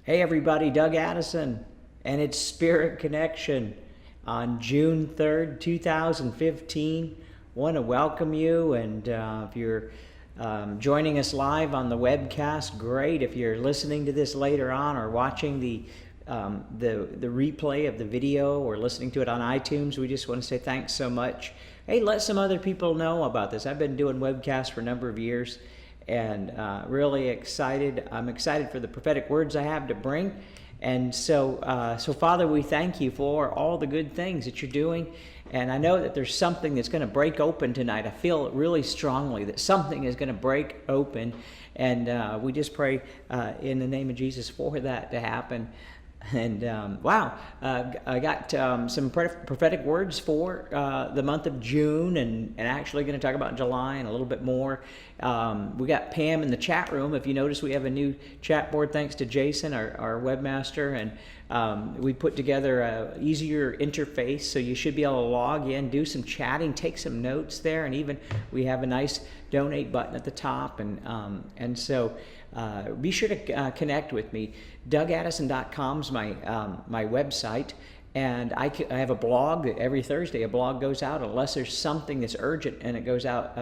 Hey everybody, Doug Addison and it's Spirit Connection on June 3rd, 2015. Want to welcome you, and if you're joining us live on the webcast, great. If you're listening to this later on or watching the replay of the video or listening to it on iTunes, we just want to say thanks so much. Hey, let some other people know about this. I've been doing webcasts for a number of years, and really excited. I'm excited for the prophetic words I have to bring. And so Father, we thank you for all the good things that you're doing. And I know that there's something that's going to break open tonight. I feel it really strongly that something is going to break open. And we just pray in the name of Jesus for that to happen. And I got some prophetic words for the month of June, and actually going to talk about July and a little bit more. We got Pam in the chat room. If you notice, we have a new chat board thanks to Jason, our webmaster, and we put together a easier interface, so you should be able to log in, do some chatting, take some notes there, and even we have a nice donate button at the top, and so be sure to connect with me. DougAddison.com is my website, and I have a blog. Every Thursday a blog goes out, unless there's something that's urgent and it goes out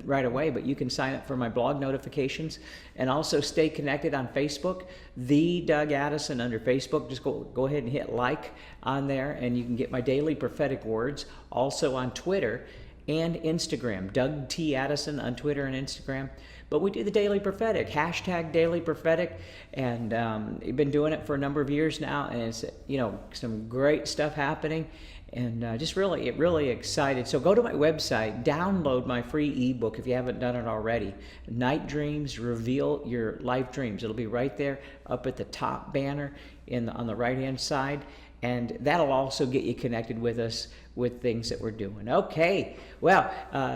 right away, but you can sign up for my blog notifications, and also stay connected on Facebook, the Doug Addison under Facebook. Just go ahead and hit like on there, and you can get my daily prophetic words. Also on Twitter and Instagram, Doug T. Addison on Twitter and Instagram. But we do the Daily Prophetic, hashtag Daily Prophetic, and we've been doing it for a number of years now, and it's some great stuff happening, and just really excited. So go to my website, download my free ebook if you haven't done it already. Night Dreams Reveal Your Life Dreams. It'll be right there up at the top banner on the right-hand side. And that'll also get you connected with us with things that we're doing. Okay, well,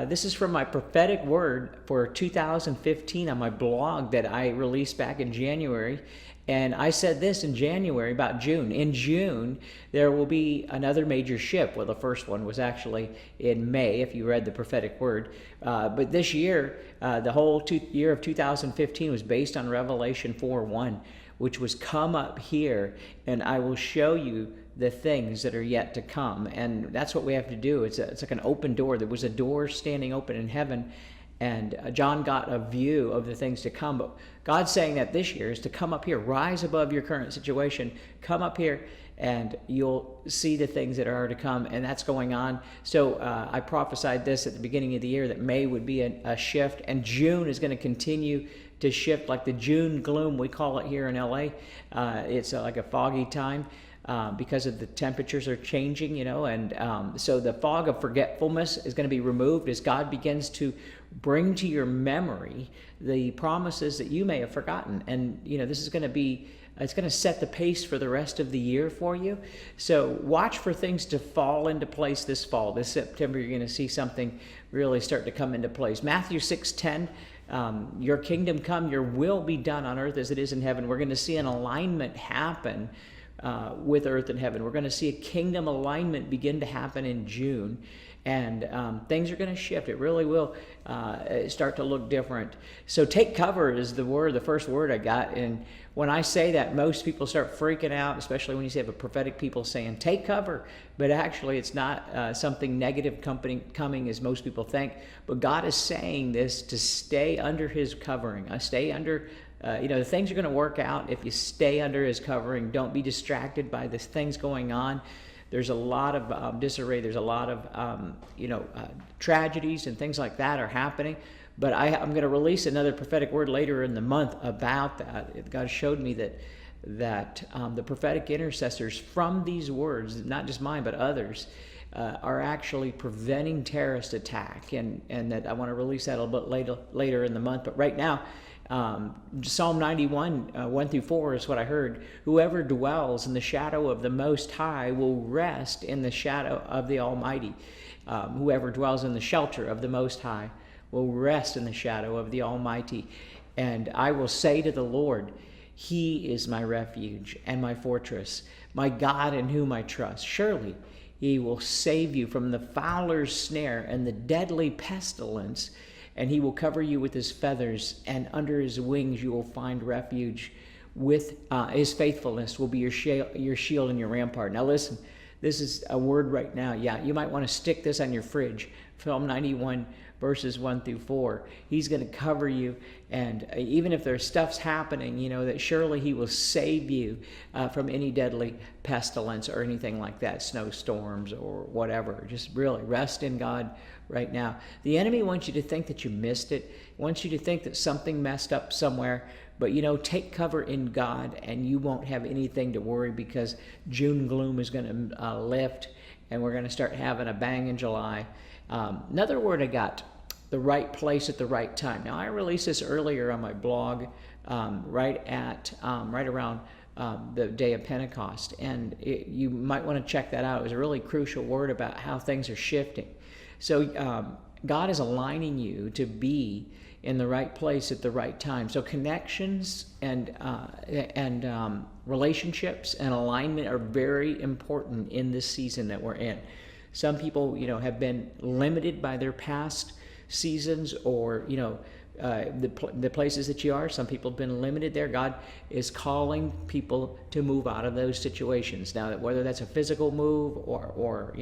this is from my prophetic word for 2015 on my blog that I released back in January. And I said this in January about June. In June, there will be another major shift. Well, the first one was actually in May, if you read the prophetic word. But this year, the whole year of 2015 was based on Revelation 4:1. Which was, come up here and I will show you the things that are yet to come. And that's what we have to do. It's like an open door. There was a door standing open in heaven, and John got a view of the things to come. But God's saying that this year is to come up here, rise above your current situation, come up here, and you'll see the things that are to come, and that's going on. So I prophesied this at the beginning of the year, that May would be a shift, and June is going to continue to shift, like the June gloom, we call it here in LA. It's like a foggy time because of the temperatures are changing, and so the fog of forgetfulness is going to be removed as God begins to bring to your memory the promises that you may have forgotten. And this is going to be, it's going to set the pace for the rest of the year for you. So watch for things to fall into place this fall. This September, you're going to see something really start to come into place. Matthew 6:10, your kingdom come, your will be done on earth as it is in heaven. We're going to see an alignment happen with earth and heaven. We're going to see a kingdom alignment begin to happen in June. And things are going to shift. It really will start to look different. So take cover is the first word I got. And when I say that, most people start freaking out, especially when you have a prophetic people saying, take cover. But actually, it's not something negative coming as most people think. But God is saying this to stay under his covering. Stay under, the things are going to work out if you stay under his covering. Don't be distracted by the things going on. There's a lot of disarray. There's a lot of, tragedies and things like that are happening. But I'm going to release another prophetic word later in the month about that. God showed me that the prophetic intercessors from these words, not just mine but others, are actually preventing terrorist attack. And that I want to release that a little bit later in the month. But right now, Psalm 91, 1-4 is what I heard. Whoever dwells in the shadow of the Most High will rest in the shadow of the Almighty. Whoever dwells in the shelter of the Most High will rest in the shadow of the Almighty. And I will say to the Lord, he is my refuge and my fortress, my God in whom I trust. Surely he will save you from the fowler's snare and the deadly pestilence. And he will cover you with his feathers, and under his wings you will find refuge. with his faithfulness will be your shield and your rampart. Now listen, this is a word right now. Yeah, you might want to stick this on your fridge. Psalm 91, verses 1 through 4. He's going to cover you, and even if there's stuff's happening, that surely he will save you from any deadly pestilence or anything like that, snowstorms or whatever. Just really rest in God right now. The enemy wants you to think that you missed it, wants you to think that something messed up somewhere. But take cover in God, and you won't have anything to worry, because June gloom is going to lift, and we're going to start having a bang in July. Another word I got, the right place at the right time. Now, I released this earlier on my blog, right around the day of Pentecost, and you might want to check that out. It was a really crucial word about how things are shifting. So God is aligning you to be in the right place at the right time. So connections and relationships and alignment are very important in this season that we're in. Some people, have been limited by their past seasons, or the places that you are. Some people have been limited there. God is calling people to move out of those situations. Now, whether that's a physical move or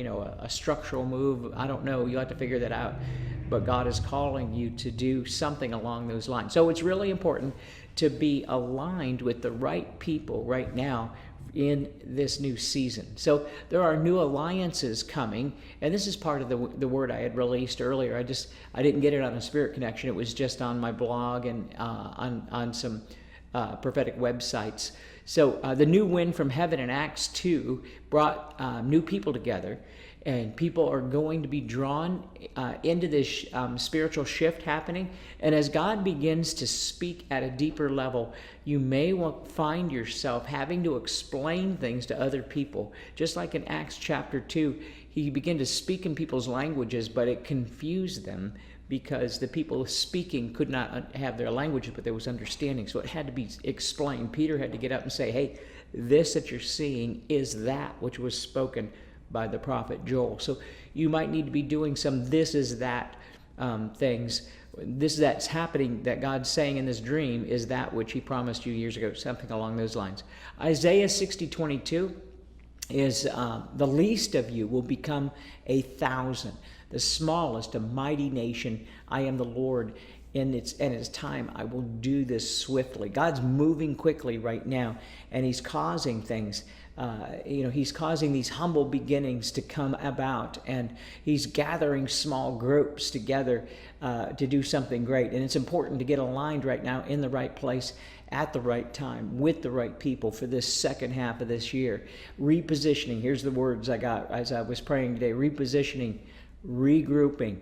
a structural move, I don't know. You have to figure that out. But God is calling you to do something along those lines. So it's really important to be aligned with the right people right now in this new season. So there are new alliances coming, and this is part of the word I had released earlier. I didn't get it on a Spirit Connection. It was just on my blog and on some prophetic websites. So the new wind from heaven in Acts 2 brought new people together, and people are going to be drawn into this spiritual shift happening. And as God begins to speak at a deeper level, you may find yourself having to explain things to other people. Just like in Acts chapter 2, he began to speak in people's languages, but it confused them because the people speaking could not have their language, but there was understanding. So it had to be explained. Peter had to get up and say, hey, this that you're seeing is that which was spoken by the prophet Joel. So you might need to be doing some this is that things. This that's happening that God's saying in this dream is that which he promised you years ago, something along those lines. Isaiah 60:22 is the least of you will become 1,000, the smallest a mighty nation. I am the Lord. In its time, I will do this swiftly. God's moving quickly right now, and he's causing things. He's causing these humble beginnings to come about, and he's gathering small groups together to do something great. And it's important to get aligned right now in the right place at the right time with the right people for this second half of this year. Repositioning. Here's the words I got as I was praying today. Repositioning, regrouping,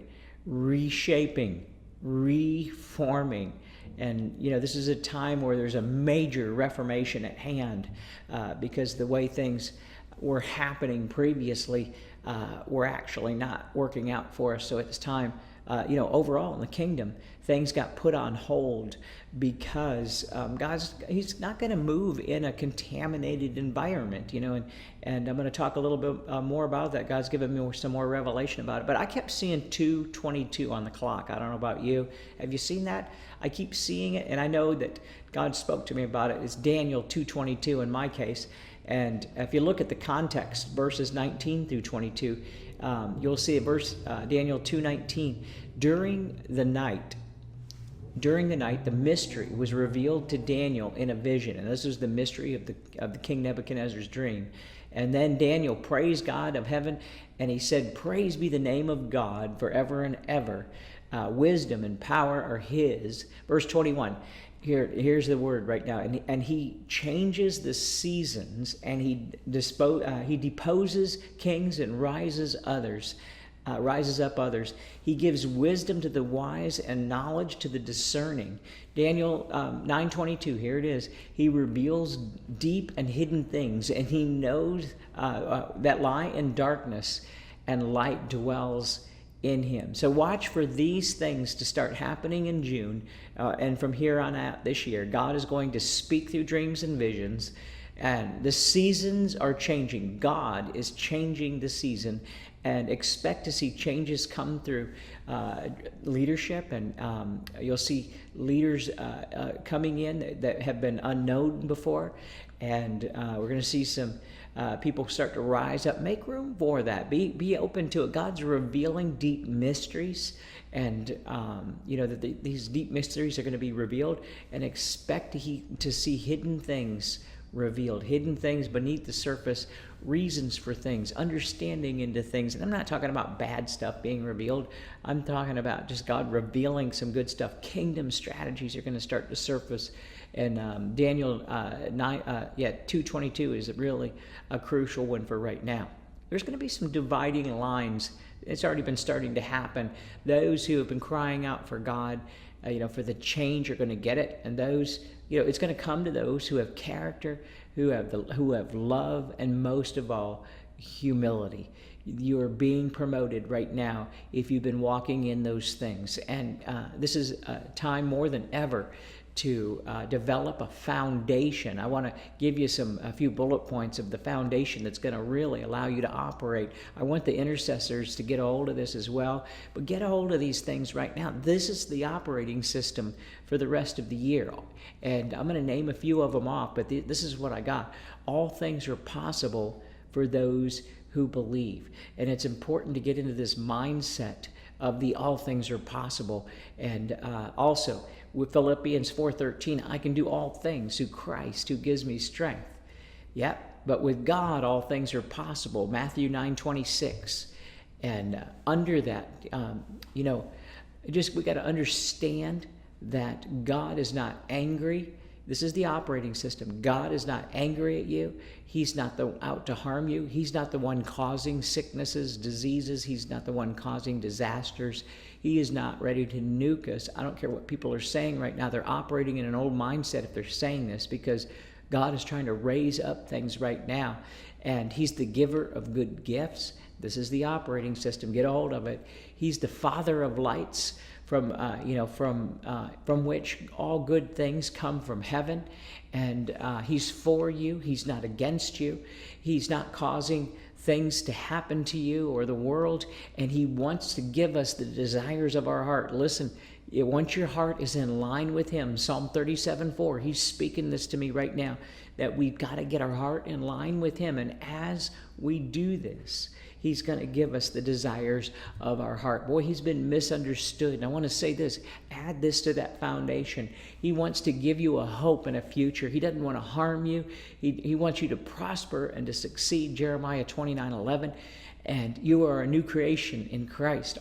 reshaping, reforming. And this is a time where there's a major reformation at hand, because the way things were happening previously were actually not working out for us. So it's time, overall in the kingdom, things got put on hold because he's not going to move in a contaminated environment, and I'm going to talk a little bit more about that. God's given me some more revelation about it. But I kept seeing 2:22 on the clock. I don't know about you. Have you seen that? I keep seeing it, and I know that God spoke to me about it. It's Daniel 2:22 in my case. And if you look at the context, verses 19 through 22, you'll see Daniel 2:19. During the night, the mystery was revealed to Daniel in a vision. And this was the mystery of the King Nebuchadnezzar's dream. And then Daniel praised God of heaven, and he said, praise be the name of God forever and ever. Wisdom and power are his. Verse 21. Here's the word right now. And he changes the seasons, and he deposes kings and rises up others. He gives wisdom to the wise and knowledge to the discerning. Daniel 9:22, here it is. He reveals deep and hidden things, and he knows that lie in darkness, and light dwells in him. So watch for these things to start happening in June, and from here on out this year. God is going to speak through dreams and visions, and the seasons are changing. God is changing the season, and expect to see changes come through leadership, and you'll see leaders coming in that have been unknown before, and we're going to see some people start to rise up. Make room for that. Be open to it. God's revealing deep mysteries, and that these deep mysteries are going to be revealed, and expect to see hidden things revealed, hidden things beneath the surface, reasons for things, understanding into things. And I'm not talking about bad stuff being revealed. I'm talking about just God revealing some good stuff. Kingdom strategies are going to start to surface. And Daniel 2:22 is really a crucial one for right now. There's going to be some dividing lines. It's already been starting to happen. Those who have been crying out for God, for the change, are going to get it, and those, it's going to come to those who have character, who have love, and most of all, humility. You are being promoted right now if you've been walking in those things, and this is a time more than ever to develop a foundation. I want to give you a few bullet points of the foundation that's going to really allow you to operate. I want the intercessors to get a hold of this as well, but get a hold of these things right now. This is the operating system for the rest of the year, and I'm going to name a few of them off, but this is what I got. All things are possible for those who believe, and it's important to get into this mindset of the all things are possible. And also with Philippians 4:13, I can do all things through Christ who gives me strength. Yep, but with God all things are possible. Matthew 9:26. And under that, we got to understand that God is not angry. This is the operating system. God is not angry at you. He's not out to harm you. He's not the one causing sicknesses, diseases. He's not the one causing disasters. He is not ready to nuke us. I don't care what people are saying right now. They're operating in an old mindset if they're saying this, because God is trying to raise up things right now. And He's the giver of good gifts. This is the operating system. Get a hold of it. He's the Father of lights, from which all good things come from heaven, and He's for you. He's not against you. He's not causing things to happen to you or the world, and He wants to give us the desires of our heart. Listen, once your heart is in line with Him, Psalm 37:4, He's speaking this to me right now, that we've got to get our heart in line with Him, and as we do this, He's going to give us the desires of our heart. Boy, He's been misunderstood. And I want to say this, add this to that foundation. He wants to give you a hope and a future. He doesn't want to harm you. He wants you to prosper and to succeed, Jeremiah 29:11. And you are a new creation in Christ.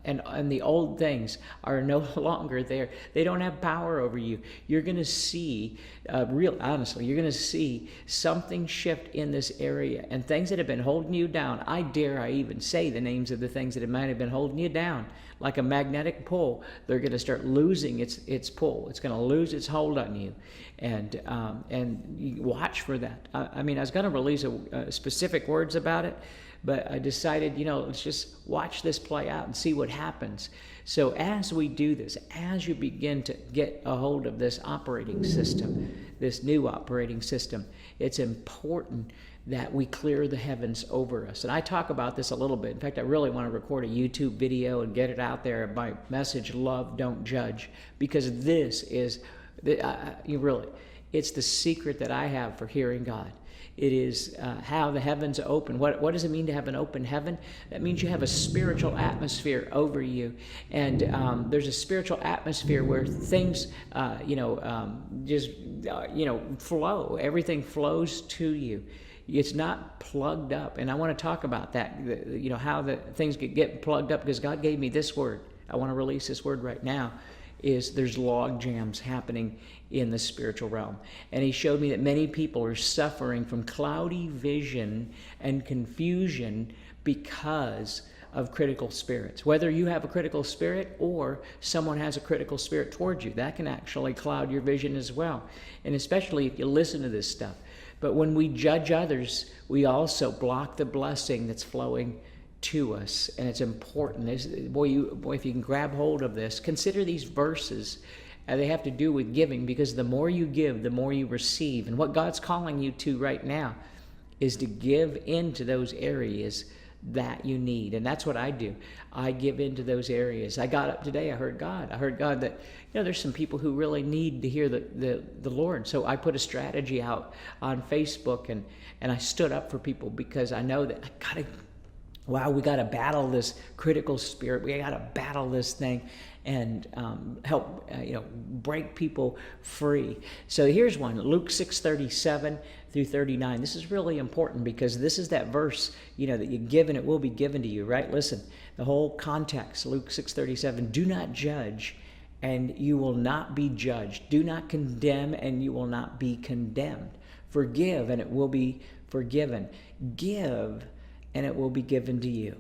And the old things are no longer there. They don't have power over you. You're going to see, honestly, you're going to see something shift in this area. And things that have been holding you down, I even say the names of the things that might have been holding you down. Like a magnetic pull, they're going to start losing its pull. It's going to lose its hold on you. And you watch for that. I was going to release specific words about it, but I decided, let's just watch this play out and see what happens. So as we do this, as you begin to get a hold of this operating system, this new operating system, it's important that we clear the heavens over us. And I talk about this a little bit. In fact, I really want to record a YouTube video and get it out there. My message, love, don't judge, because this is, it's the secret that I have for hearing God. It is how the heavens open. What does it mean to have an open heaven? That means you have a spiritual atmosphere over you, and there's a spiritual atmosphere where things, flow. Everything flows to you. It's not plugged up, and I want to talk about that. How the things get plugged up, because God gave me this word. I want to release this word right now. There's log jams happening in the spiritual realm. And He showed me that many people are suffering from cloudy vision and confusion because of critical spirits. Whether you have a critical spirit or someone has a critical spirit towards you, that can actually cloud your vision as well. And especially if you listen to this stuff. But when we judge others, we also block the blessing that's flowing to us, and it's important. If you can grab hold of this, consider these verses. They have to do with giving, because the more you give, the more you receive. And what God's calling you to right now is to give into those areas that you need. And that's what I do. I give into those areas. I got up today, I heard God that, there's some people who really need to hear the Lord. So I put a strategy out on Facebook, and I stood up for people, because I know that we got to battle this critical spirit. We got to battle this thing and help break people free. So here's one, Luke 6:37 through 39. This is really important, because this is that verse, that you give and it will be given to you, right? Listen, the whole context, Luke 6:37, do not judge and you will not be judged. Do not condemn and you will not be condemned. Forgive and it will be forgiven. Give and it will be given to you.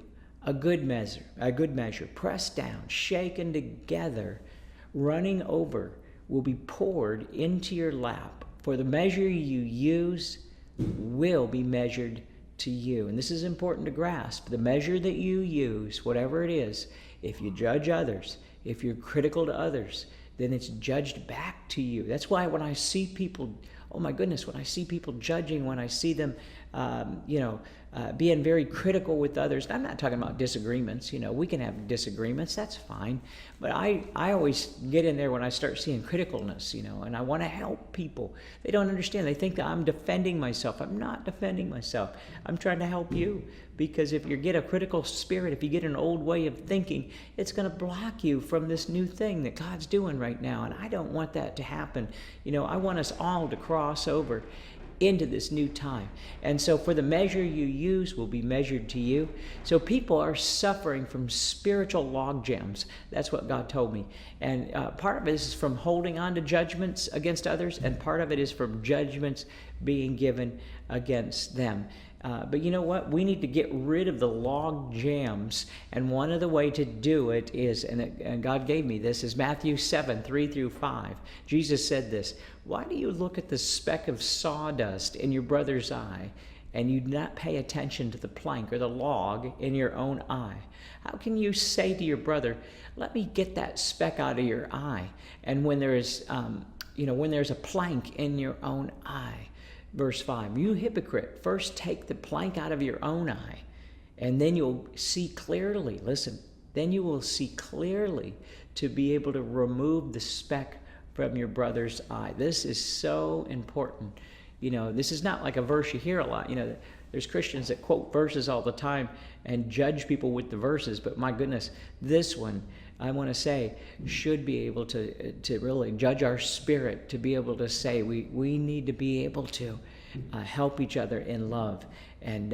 A good measure, pressed down, shaken together, running over, will be poured into your lap. For the measure you use will be measured to you. And this is important to grasp. The measure that you use, whatever it is, if you judge others, if you're critical to others, then it's judged back to you. That's why when I see people, oh my goodness, when I see people judging, when I see them, being very critical with others. I'm not talking about disagreements. We can have disagreements. That's fine. But I always get in there when I start seeing criticalness, and I want to help people. They don't understand. They think that I'm defending myself. I'm not defending myself. I'm trying to help you, because if you get a critical spirit, if you get an old way of thinking, it's going to block you from this new thing that God's doing right now. And I don't want that to happen. I want us all to cross over into this new time. And so for the measure you use will be measured to you. So people are suffering from spiritual log jams. That's what God told me. And part of it is from holding on to judgments against others, and part of it is from judgments being given against them. But you know what? We need to get rid of the log jams. And one of the way to do it is, and God gave me this, is Matthew 7:3-5. Jesus said this, why do you look at the speck of sawdust in your brother's eye, and you do not pay attention to the plank or the log in your own eye? How can you say to your brother, let me get that speck out of your eye, and when there is, when there's a plank in your own eye? Verse 5, you hypocrite, first take the plank out of your own eye, and then you'll see clearly. Listen, then you will see clearly to be able to remove the speck from your brother's eye. This is so important. This is not like a verse you hear a lot. There's Christians that quote verses all the time and judge people with the verses, but my goodness, this one, I want to say, should be able to really judge our spirit, to be able to say we need to be able to help each other in love and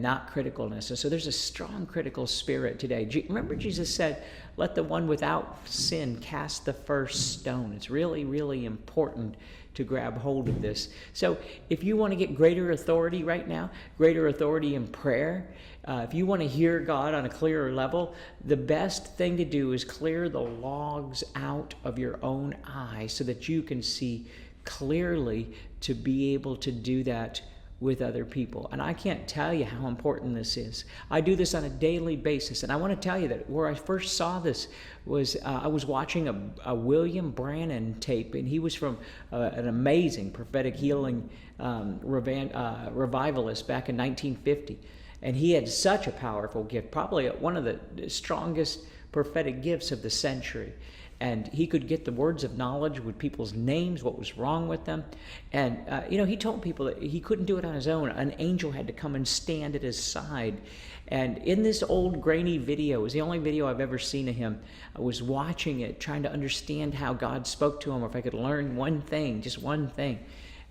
not criticalness. And so there's a strong critical spirit today. Remember Jesus said, let the one without sin cast the first stone. It's really, really important to grab hold of this. So if you want to get greater authority right now, greater authority in prayer, if you want to hear God on a clearer level, the best thing to do is clear the logs out of your own eye so that you can see clearly to be able to do that with other people. And I can't tell you how important this is. I do this on a daily basis. And I want to tell you that where I first saw this was I was watching a William Branham tape, and he was from an amazing prophetic healing revivalist back in 1950. And he had such a powerful gift, probably one of the strongest prophetic gifts of the century. And he could get the words of knowledge with people's names, what was wrong with them. And, he told people that he couldn't do it on his own. An angel had to come and stand at his side. And in this old grainy video, it was the only video I've ever seen of him. I was watching it, trying to understand how God spoke to him, or if I could learn one thing, just one thing.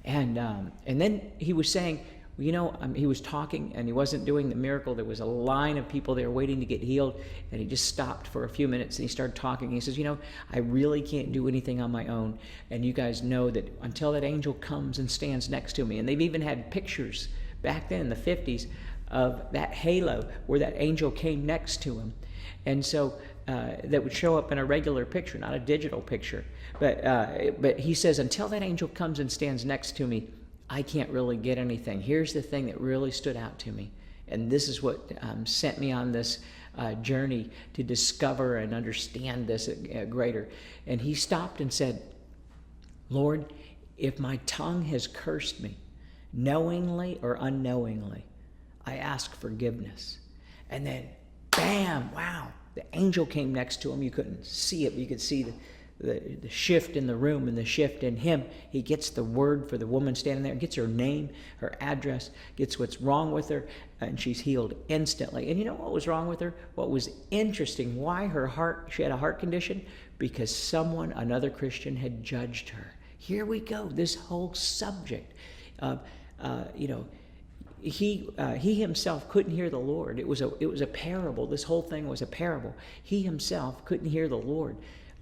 And then he was saying, he was talking and he wasn't doing the miracle. There was a line of people there waiting to get healed, and he just stopped for a few minutes and he started talking. He says, I really can't do anything on my own. And you guys know that until that angel comes and stands next to me. And they've even had pictures back then in the 50s of that halo where that angel came next to him. And so that would show up in a regular picture, not a digital picture. But he says, until that angel comes and stands next to me, I can't really get anything. Here's the thing that really stood out to me. And this is what sent me on this journey to discover and understand this greater. And he stopped and said, Lord, if my tongue has cursed me, knowingly or unknowingly, I ask forgiveness. And then, bam, wow, the angel came next to him. You couldn't see it, but you could see the shift in the room and the shift in him. He gets the word for the woman standing there, gets her name, her address, gets what's wrong with her, and she's healed instantly. And you know what was wrong with her? What was interesting, why she had a heart condition? Because another Christian had judged her. Here we go, this whole subject of, he himself couldn't hear the Lord. It was a parable. This whole thing was a parable. He himself couldn't hear the Lord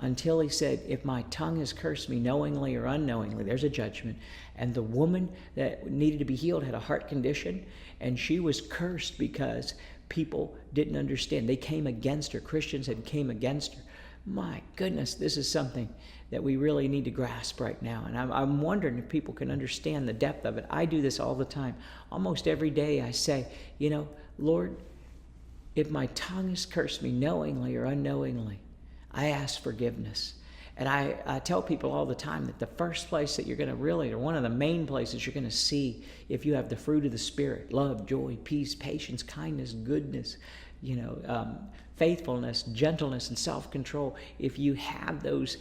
until he said, if my tongue has cursed me knowingly or unknowingly, there's a judgment. And the woman that needed to be healed had a heart condition, and she was cursed because people didn't understand. They came against her. Christians had came against her. My goodness, this is something that we really need to grasp right now. And I'm wondering if people can understand the depth of it. I do this all the time. Almost every day I say, Lord, if my tongue has cursed me knowingly or unknowingly, I ask forgiveness. And I tell people all the time that the first place that you're going to really, or one of the main places you're going to see if you have the fruit of the Spirit, love, joy, peace, patience, kindness, goodness, faithfulness, gentleness, and self-control, if you have those,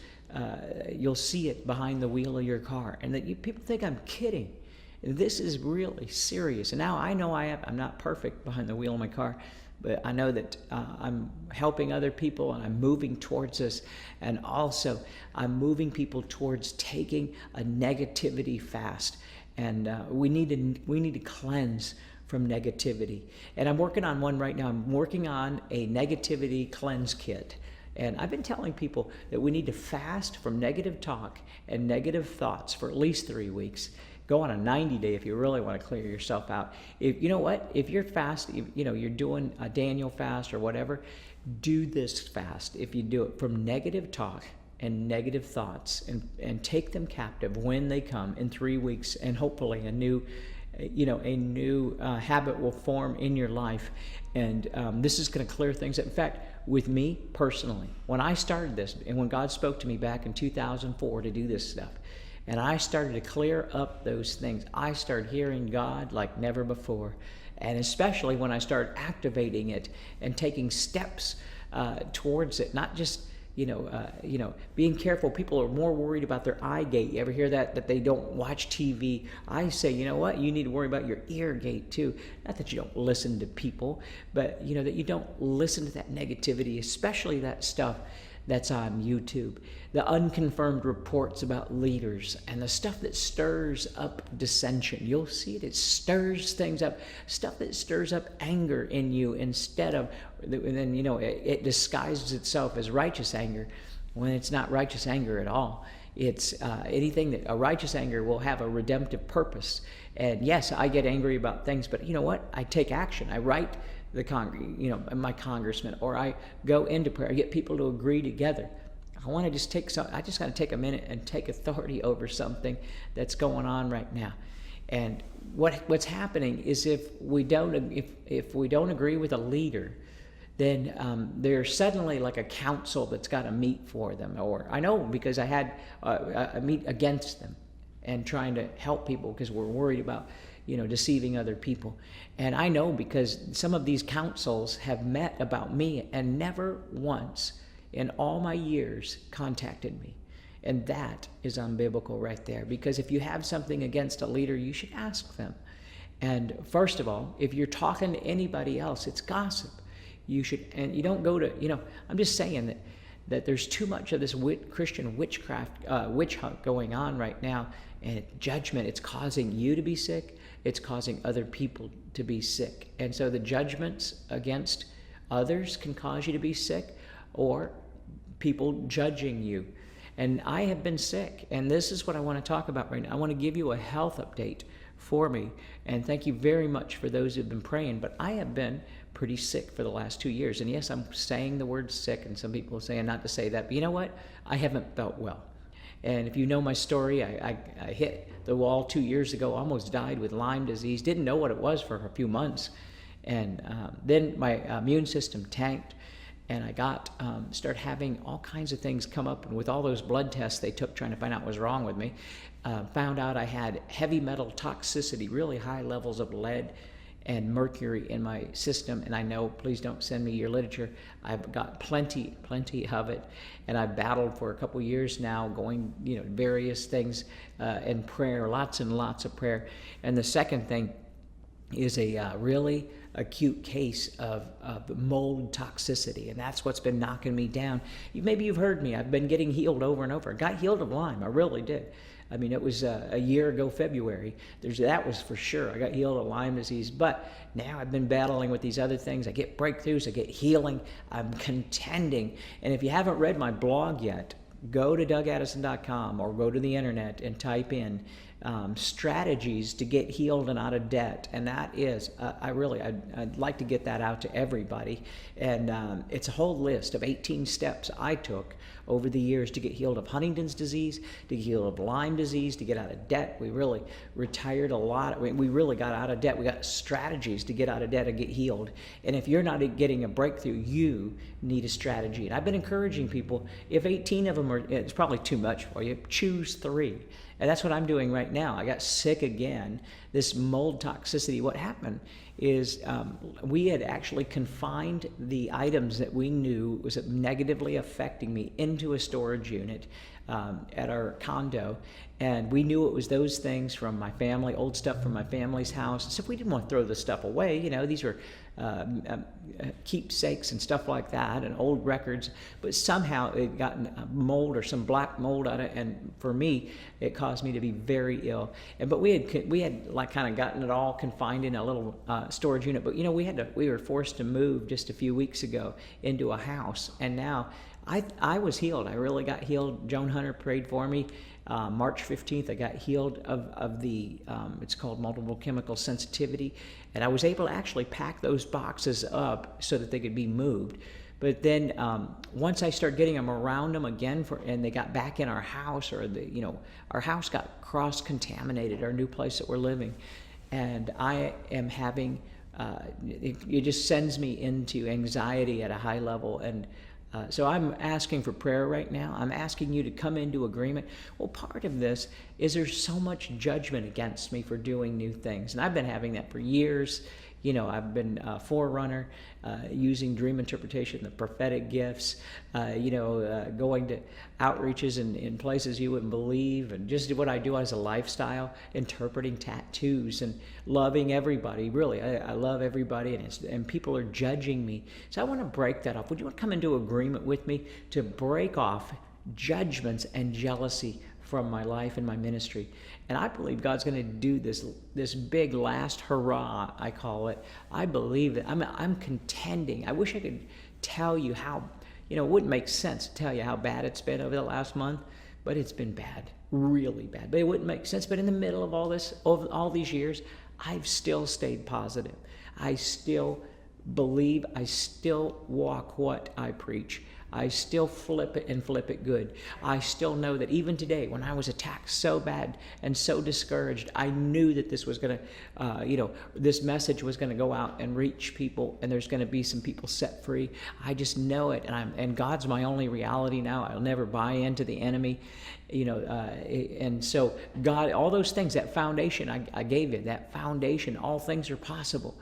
you'll see it behind the wheel of your car. And that people think I'm kidding. This is really serious. And now I know I'm not perfect behind the wheel of my car, but I know that I'm helping other people and I'm moving towards this. And also I'm moving people towards taking a negativity fast. And we need to cleanse from negativity. And I'm working on one right now. I'm working on a negativity cleanse kit. And I've been telling people that we need to fast from negative talk and negative thoughts for at least 3 weeks. Go on a 90-day if you really want to clear yourself out. If you're fast, you're doing a Daniel fast or whatever, do this fast. If you do it from negative talk and negative thoughts and take them captive when they come in 3 weeks, and hopefully a new habit will form in your life. And this is going to clear things up. In fact, with me personally, when I started this and when God spoke to me back in 2004 to do this stuff, and I started to clear up those things, I started hearing God like never before. And especially when I started activating it and taking steps towards it, not just being careful. People are more worried about their eye gate. You ever hear that they don't watch TV? I say, you know what? You need to worry about your ear gate too. Not that you don't listen to people, but that you don't listen to that negativity, especially that stuff that's on YouTube. The unconfirmed reports about leaders and the stuff that stirs up dissension. You'll see it. It stirs things up. Stuff that stirs up anger in you instead of, and then, it disguises itself as righteous anger when it's not righteous anger at all. It's anything that a righteous anger will have a redemptive purpose. And yes, I get angry about things, but you know what? I take action. I write my congressman, or I go into prayer. I get people to agree together. I just got to take a minute and take authority over something that's going on right now. And what's happening is if we don't agree with a leader, then there's suddenly like a council that's got to meet for them. Or I know because I had a meet against them and trying to help people because we're worried about deceiving other people. And I know because some of these councils have met about me and never once in all my years contacted me. And that is unbiblical right there. Because if you have something against a leader, you should ask them. And first of all, if you're talking to anybody else, it's gossip. You don't go to, I'm just saying that there's too much of this Christian witchcraft, witch hunt going on right now. And judgment, it's causing you to be sick. It's causing other people to be sick. And so the judgments against others can cause you to be sick, or people judging you. And I have been sick, and this is what I want to talk about right now. I want to give you a health update for me. And thank you very much for those who've been praying. But I have been pretty sick for the last 2 years. And yes, I'm saying the word sick, and some people are saying not to say that. But you know what? I haven't felt well. And if you know my story, I hit the wall 2 years ago, almost died with Lyme disease, didn't know what it was for a few months. And then my immune system tanked, and I started having all kinds of things come up. And with all those blood tests they took trying to find out what was wrong with me, found out I had heavy metal toxicity, really high levels of lead and mercury in my system. And I know, please don't send me your literature. I've got plenty of it, and I've battled for a couple years now, going, various things, and prayer, lots and lots of prayer. And the second thing is a really acute case of mold toxicity, and that's what's been knocking me down. Maybe you've heard me. I've been getting healed over and over. I got healed of Lyme. I really did. I mean, it was a year ago, February. That was for sure. I got healed of Lyme disease. But now I've been battling with these other things. I get breakthroughs. I get healing. I'm contending. And if you haven't read my blog yet, go to DougAddison.com or go to the internet and type in strategies to get healed and out of debt. And that is, I'd like to get that out to everybody. And it's a whole list of 18 steps I took over the years to get healed of Huntington's disease, to get healed of Lyme disease, to get out of debt. We really retired a lot. We really got out of debt. We got strategies to get out of debt and get healed. And if you're not getting a breakthrough, you need a strategy. And I've been encouraging people, if 18 of them it's probably too much for you, choose 3. And that's what I'm doing right now. I got sick again, this mold toxicity. What happened is we had actually confined the items that we knew was negatively affecting me into a storage unit at our condo. And we knew it was those things from my family, old stuff from my family's house. So we didn't want to throw this stuff away. These were keepsakes and stuff like that, and old records. But somehow it got mold or some black mold on it, and for me, it caused me to be very ill. But we had like kind of gotten it all confined in a little storage unit. But we were forced to move just a few weeks ago into a house, and now I was healed. I really got healed. Joan Hunter prayed for me. March 15th, I got healed of the, it's called multiple chemical sensitivity. And I was able to actually pack those boxes up so that they could be moved. But then once I started getting them around them again, and they got back in our house, or our house got cross-contaminated, our new place that we're living. And I am having, it just sends me into anxiety at a high level. And so I'm asking for prayer right now. I'm asking you to come into agreement. Well, part of this is there's so much judgment against me for doing new things. And I've been having that for years. I've been a forerunner, using dream interpretation, the prophetic gifts, going to outreaches in places you wouldn't believe, and just what I do as a lifestyle, interpreting tattoos and loving everybody. Really, I love everybody, and people are judging me. So I want to break that off. Would you want to come into agreement with me to break off judgments and jealousy from my life and my ministry? And I believe God's going to do this big last hurrah, I call it. I believe that I'm contending. I wish I could tell you how, it wouldn't make sense to tell you how bad it's been over the last month, but it's been bad, really bad. But it wouldn't make sense. But in the middle of all these years, I've still stayed positive. I still believe. I still walk what I preach. I still flip it and flip it good. I still know that even today, when I was attacked so bad and so discouraged, I knew that this was going to, this message was going to go out and reach people, and there's going to be some people set free. I just know it, and God's my only reality now. I'll never buy into the enemy, and so God, all those things, that foundation I gave you, that foundation, all things are possible.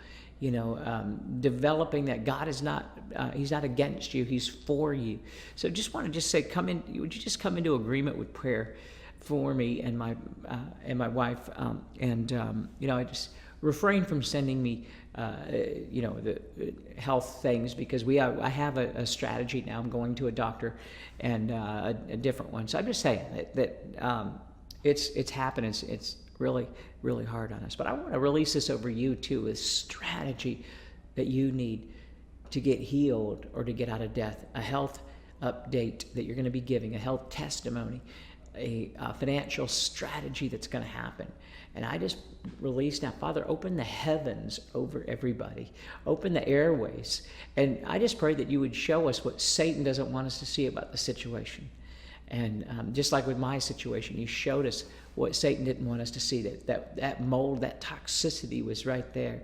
Developing that God is not, he's not against you, he's for you. So just want to say, would you just come into agreement with prayer for me and my wife, I just refrain from sending me, the health things, because I have a strategy now. I'm going to a doctor, and a different one. So I'm just saying that it's happening. It's really, really hard on us. But I want to release this over you too, a strategy that you need to get healed or to get out of death, a health update that you're going to be giving, a health testimony, a financial strategy that's going to happen. And I just release now, Father, open the heavens over everybody, open the airways. And I just pray that you would show us what Satan doesn't want us to see about the situation. And just like with my situation, you showed us what Satan didn't want us to see, that mold, that toxicity was right there.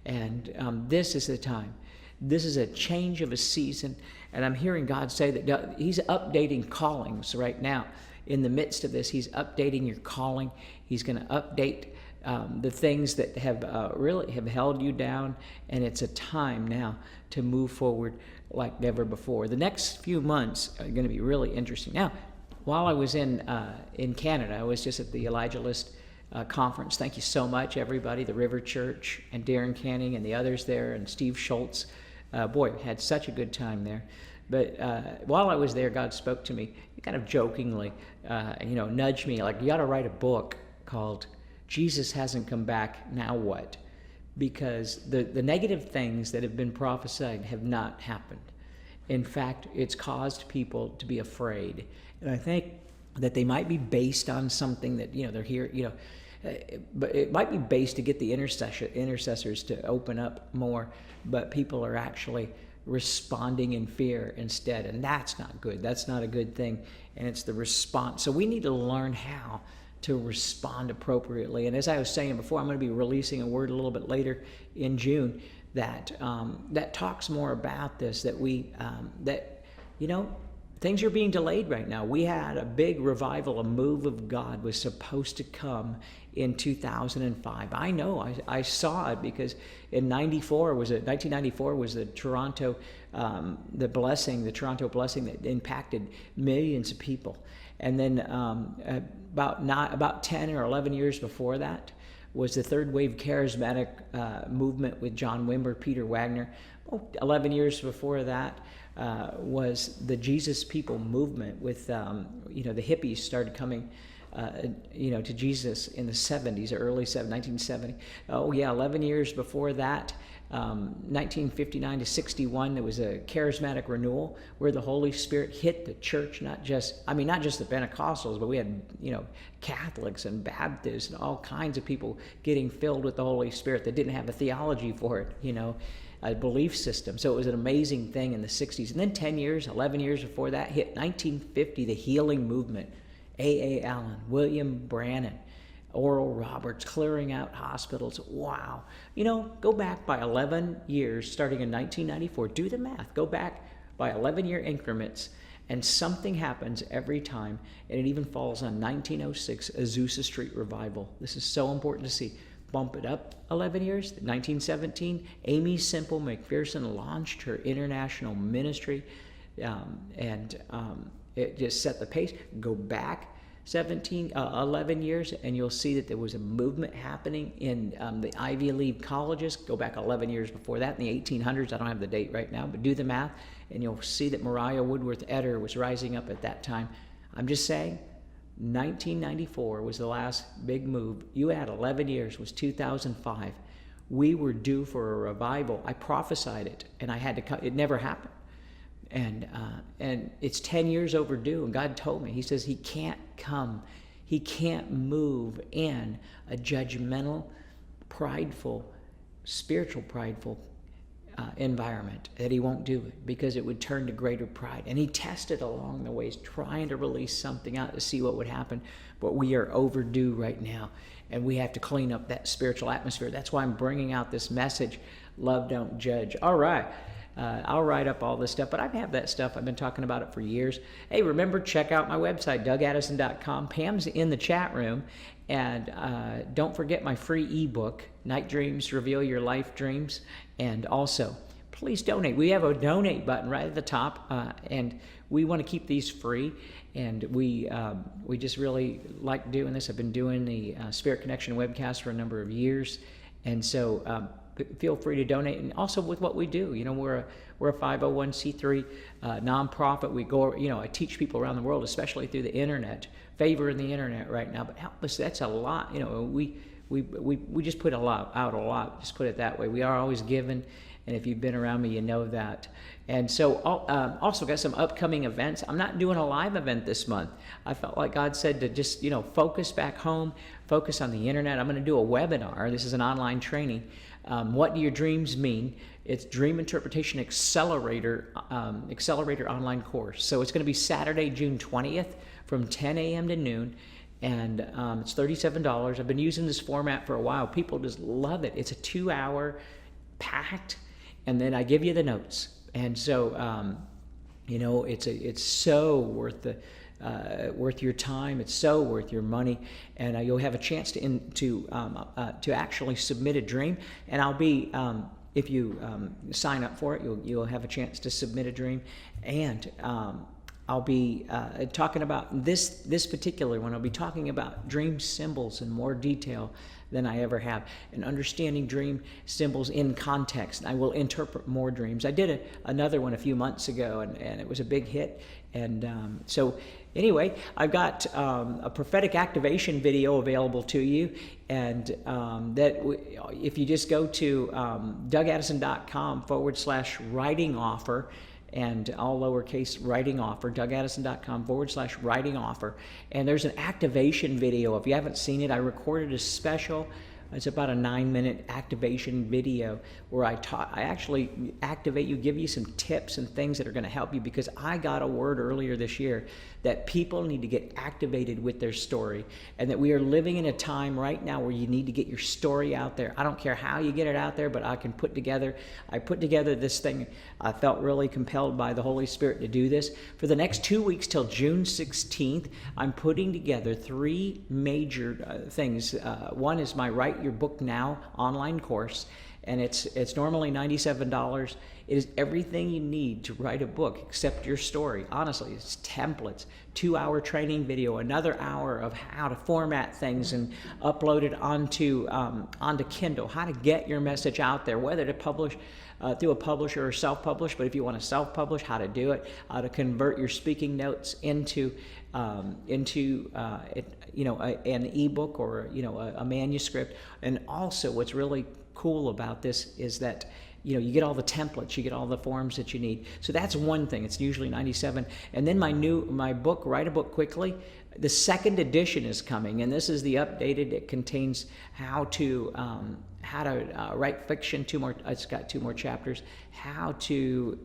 And this is the time. This is a change of a season. And I'm hearing God say that he's updating callings right now. In the midst of this, he's updating your calling. He's going to update the things that have really have held you down, and it's a time now to move forward like never before. The next few months are going to be really interesting. Now, while I was in Canada, I was just at the Elijah List conference. Thank you so much, everybody, the River Church and Darren Canning and the others there, and Steve Schultz. Boy, had such a good time there. But while I was there, God spoke to me, kind of jokingly, nudged me, like, you got to write a book called Jesus Hasn't Come Back, Now What? Because the negative things that have been prophesied have not happened. In fact, it's caused people to be afraid. And I think that they might be based on something that, they're here, but it might be based to get the intercessors to open up more, but people are actually responding in fear instead, and that's not good. That's not a good thing, and it's the response. So we need to learn how to respond appropriately. And as I was saying before, I'm going to be releasing a word a little bit later in June that talks more about this, things are being delayed right now. We had a big revival, a move of God was supposed to come in 2005. I know, I saw it because in 1994 was the Toronto, the Toronto blessing that impacted millions of people. And then about 10 or 11 years before that was the third wave charismatic movement with John Wimber, Peter Wagner. 11 years before that was the Jesus People movement with, the hippies started coming, to Jesus in the 70s, early 1970. 11 years before that, 1959 to 61, there was a charismatic renewal where the Holy Spirit hit the church, not just the Pentecostals, but we had, Catholics and Baptists and all kinds of people getting filled with the Holy Spirit that didn't have a theology for it, a belief system. So it was an amazing thing in the 60s. And then 11 years before that, hit 1950, the healing movement. A. Allen, William Branham, Oral Roberts, clearing out hospitals. Wow. Go back by 11 years, starting in 1994. Do the math. Go back by 11-year increments, and something happens every time, and it even falls on 1906, Azusa Street Revival. This is so important to see. Bump it up 11 years, 1917, Amy Semple McPherson launched her international ministry, and it just set the pace. Go back 11 years, and you'll see that there was a movement happening in the Ivy League colleges. Go back 11 years before that, in the 1800s. I don't have the date right now, but do the math, and you'll see that Mariah Woodworth Etter was rising up at that time. I'm just saying, 1994 was the last big move. You add 11 years, was 2005. We were due for a revival. I prophesied it, and I had to come. It never happened. And it's 10 years overdue, and God told me, he says he can't come. He can't move in a judgmental, prideful, spiritual prideful environment, that he won't do it because it would turn to greater pride. And he tested along the ways, trying to release something out to see what would happen. But we are overdue right now, and we have to clean up that spiritual atmosphere. That's why I'm bringing out this message, Love Don't Judge. All right. I'll write up all this stuff, but I have that stuff. I've been talking about it for years. Hey, remember, check out my website, DougAddison.com. Pam's in the chat room. And don't forget my free ebook, Night Dreams Reveal Your Life Dreams. And also, please donate. We have a donate button right at the top, and we want to keep these free. And we just really like doing this. I've been doing the Spirit Connection webcast for a number of years. And so feel free to donate. And also with what we do, we're a 501c3 nonprofit. We go, I teach people around the world, especially through the internet, favor in the internet right now. But help us, that's a lot. We just put out a lot. Just put it that way. We are always giving. And if you've been around me, you know that. And so also got some upcoming events. I'm not doing a live event this month. I felt like God said to just, focus back home, focus on the internet. I'm going to do a webinar. This is an online training. What do your dreams mean? It's Dream Interpretation Accelerator online course. So it's going to be Saturday, June 20th from 10 a.m. to noon. And it's $37. I've been using this format for a while. People just love it. It's a 2-hour packed, and then I give you the notes. And so, it's so worth worth your time. It's so worth your money, and you'll have a chance to actually submit a dream. And I'll be if you sign up for it, you'll have a chance to submit a dream, and I'll be talking about this particular one. I'll be talking about dream symbols in more detail than I ever have, and understanding dream symbols in context. I will interpret more dreams. I did another one a few months ago, and it was a big hit. And so anyway, I've got a prophetic activation video available to you, and if you just go to DougAddison.com/writing offer, and all lowercase writing offer, DougAddison.com/writing offer. And there's an activation video. If you haven't seen it, I recorded a special. It's about a 9-minute activation video where I actually activate you, give you some tips and things that are going to help you, because I got a word earlier this year that people need to get activated with their story, and that we are living in a time right now where you need to get your story out there. I don't care how you get it out there, but I put together this thing. I felt really compelled by the Holy Spirit to do this. For the next 2 weeks till June 16th, I'm putting together 3 major things. One is my Write Your Book Now online course, and it's normally $97. It is everything you need to write a book except your story. Honestly, it's templates, 2-hour training video, another hour of how to format things and upload it onto Kindle, how to get your message out there, whether to publish through a publisher or self-publish. But if you want to self-publish, how to do it, how to convert your speaking notes into an ebook or a manuscript. And also, what's really cool about this is that you get all the templates, you get all the forms that you need. So that's one thing. It's usually $97. And then my book, Write a Book Quickly, the 2nd edition is coming, and this is the updated. It contains how to write fiction. It's got 2 more chapters. How to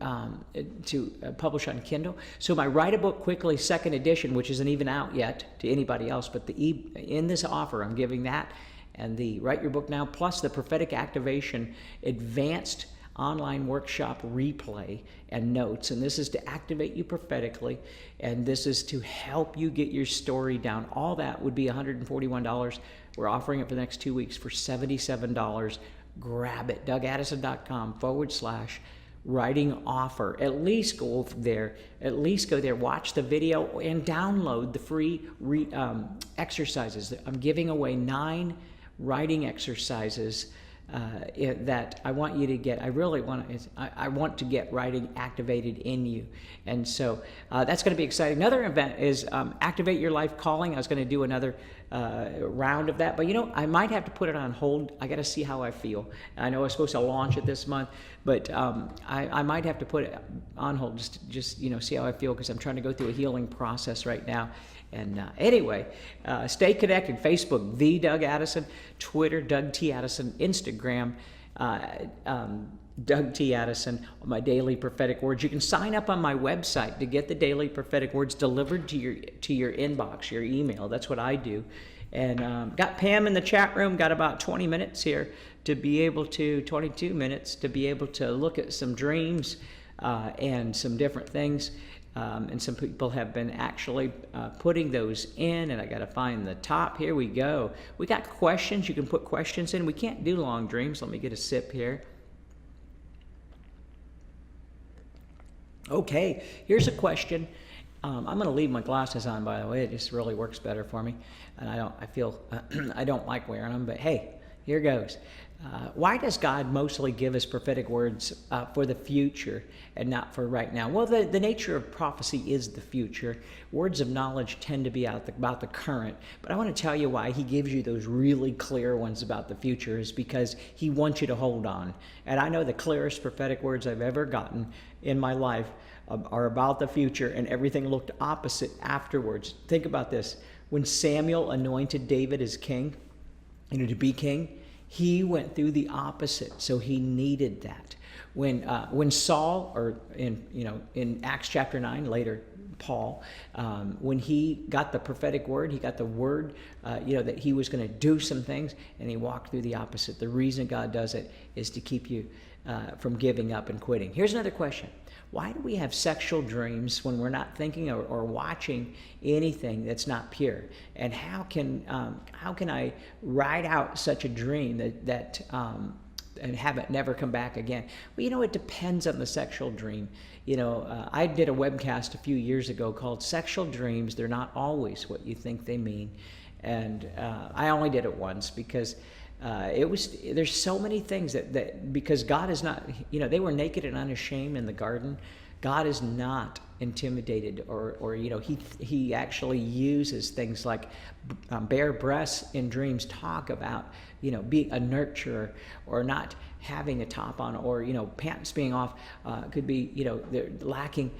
publish on Kindle. So my Write a Book Quickly 2nd edition, which isn't even out yet to anybody else, but in this offer, I'm giving that, and the Write Your Book Now, plus the Prophetic Activation Advanced Online Workshop Replay and Notes. And this is to activate you prophetically, and this is to help you get your story down. All that would be $141. We're offering it for the next 2 weeks for $77. Grab it. DougAddison.com/writing offer. At least go there. Watch the video and download the free exercises. I'm giving away 9 writing exercises that I want you to get. I want to get writing activated in you. And so that's going to be exciting. Another event is Activate Your Life Calling. I was going to do another round of that, but I might have to put it on hold. I got to see how I feel. I know I was supposed to launch it this month, but I might have to put it on hold just see how I feel, because I'm trying to go through a healing process right now. And anyway, stay connected. Facebook, The Doug Addison. Twitter, Doug T. Addison. Instagram, Doug T. Addison. My daily prophetic words. You can sign up on my website to get the daily prophetic words delivered to your inbox, your email. That's what I do. And got Pam in the chat room. Got about 20 minutes here to be able to, 22 minutes to be able to look at some dreams and some different things. And some people have been actually putting those in, and I got to find the top. Here we go. We got questions. You can put questions in. We can't do long dreams. Let me get a sip here. Okay, here's a question. I'm going to leave my glasses on, by the way. It just really works better for me, and I feel I don't like wearing them, but hey, here goes. Why does God mostly give us prophetic words for the future and not for right now? Well, the nature of prophecy is the future. Words of knowledge tend to be about the current. But I want to tell you why he gives you those really clear ones about the future is because he wants you to hold on. And I know the clearest prophetic words I've ever gotten in my life are about the future, and everything looked opposite afterwards. Think about this. When Samuel anointed David as king, to be king, he went through the opposite, so he needed that. When Saul, or in Acts chapter 9, later Paul, when he got the prophetic word, he got the word, that he was going to do some things, and he walked through the opposite. The reason God does it is to keep you from giving up and quitting. Here's another question. why do we have sexual dreams when we're not thinking or watching anything that's not pure? And how can I ride out such a dream that and have it never come back again? Well, it depends on the sexual dream. I did a webcast a few years ago called Sexual Dreams, They're Not Always What You Think They Mean. And I only did it once because there's so many things that because God is not, they were naked and unashamed in the garden. God is not intimidated or he actually uses things like bare breasts in dreams talk about, being a nurturer or not having a top on, or pants being off, could be they're lacking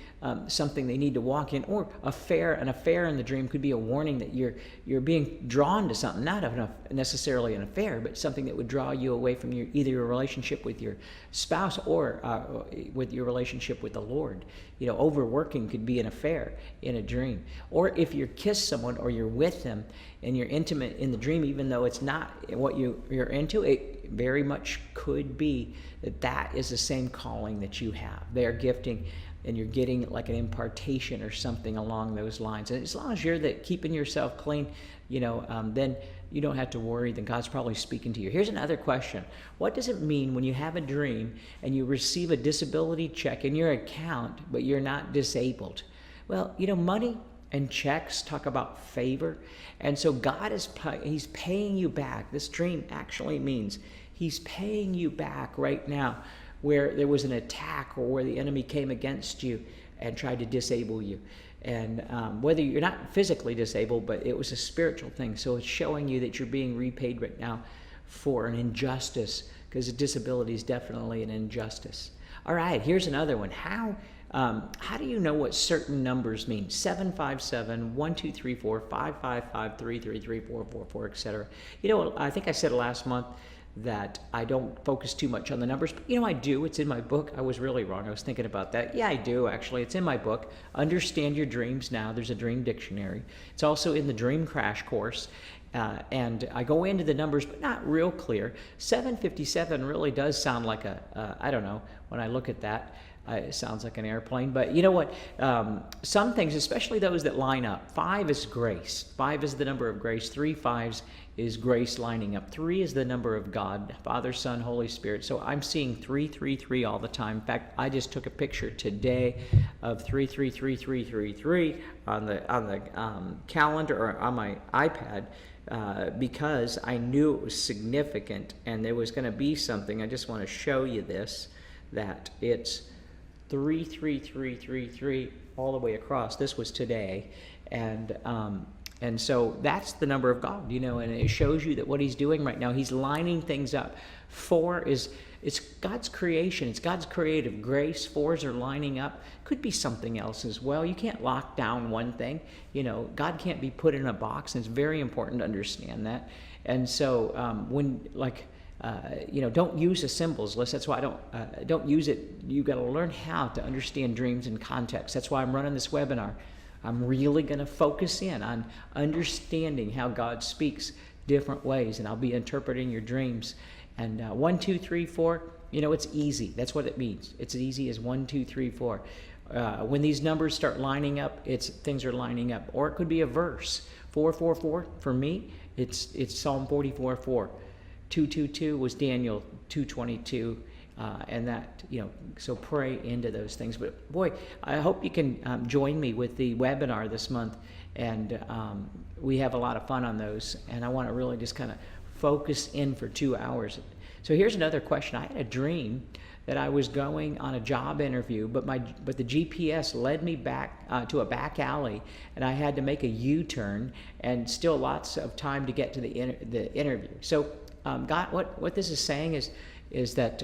something they need to walk in, or an affair in the dream could be a warning that you're being drawn to something, not necessarily an affair, but something that would draw you away from either your relationship with your spouse or with your relationship with the Lord. Overworking could be an affair in a dream. Or if you kiss someone or you're with them and you're intimate in the dream, even though it's not what you're into, it very much could be that is the same calling that you have. They are gifting, and you're getting like an impartation or something along those lines. And as long as you're keeping yourself clean, then you don't have to worry. Then God's probably speaking to you. Here's another question. What does it mean when you have a dream and you receive a disability check in your account, but you're not disabled? Well, money and checks talk about favor. And so God he's paying you back. This dream actually means he's paying you back right now where there was an attack or where the enemy came against you and tried to disable you. And whether you're not physically disabled, but it was a spiritual thing. So it's showing you that you're being repaid right now for an injustice, because a disability is definitely an injustice. All right, here's another one. How do you know what certain numbers mean? 757, 1234, 555, 333, 444, etc. I think I said last month that I don't focus too much on the numbers, but I do. It's in my book. I was really wrong. I was thinking about that. Yeah, I do, actually. It's in my book, Understand Your Dreams Now. There's a dream dictionary. It's also in the Dream Crash course. And I go into the numbers, but not real clear. 757 really does sound like I don't know, when I look at that, it sounds like an airplane. But you know what? Some things, especially those that line up. 5 is grace. 5 is the number of grace. 3 fives is grace lining up. 3 is the number of God, Father, Son, Holy Spirit. So I'm seeing 333 all the time. In fact, I just took a picture today of 333333 on the calendar or on my iPad. Because I knew it was significant and there was going to be something. I just want to show you this, that it's 33333 all the way across. This was today, and so that's the number of God, and it shows you that what he's doing right now, he's lining things up. 4 it's God's creation. It's God's creative grace. 4s are lining up. Could be something else as well. You can't lock down one thing. God can't be put in a box, and it's very important to understand that. And so don't use a symbols list. That's why I don't use it. You got to learn how to understand dreams in context. That's why I'm running this webinar. I'm really going to focus in on understanding how God speaks different ways, and I'll be interpreting your dreams. And 1, 2, 3, 4, it's easy. That's what it means. It's as easy as 1, 2, 3, 4. When these numbers start lining up, things are lining up. Or it could be a verse. 444 for me, it's Psalm 44:4. 222 was Daniel 2:22. And that, so pray into those things. But boy, I hope you can join me with the webinar this month. And we have a lot of fun on those. And I want to really just kind of focus in for 2 hours. So here's another question. I had a dream that I was going on a job interview, but the GPS led me back to a back alley, and I had to make a U-turn, and still lots of time to get to the interview. So God, what this is saying is that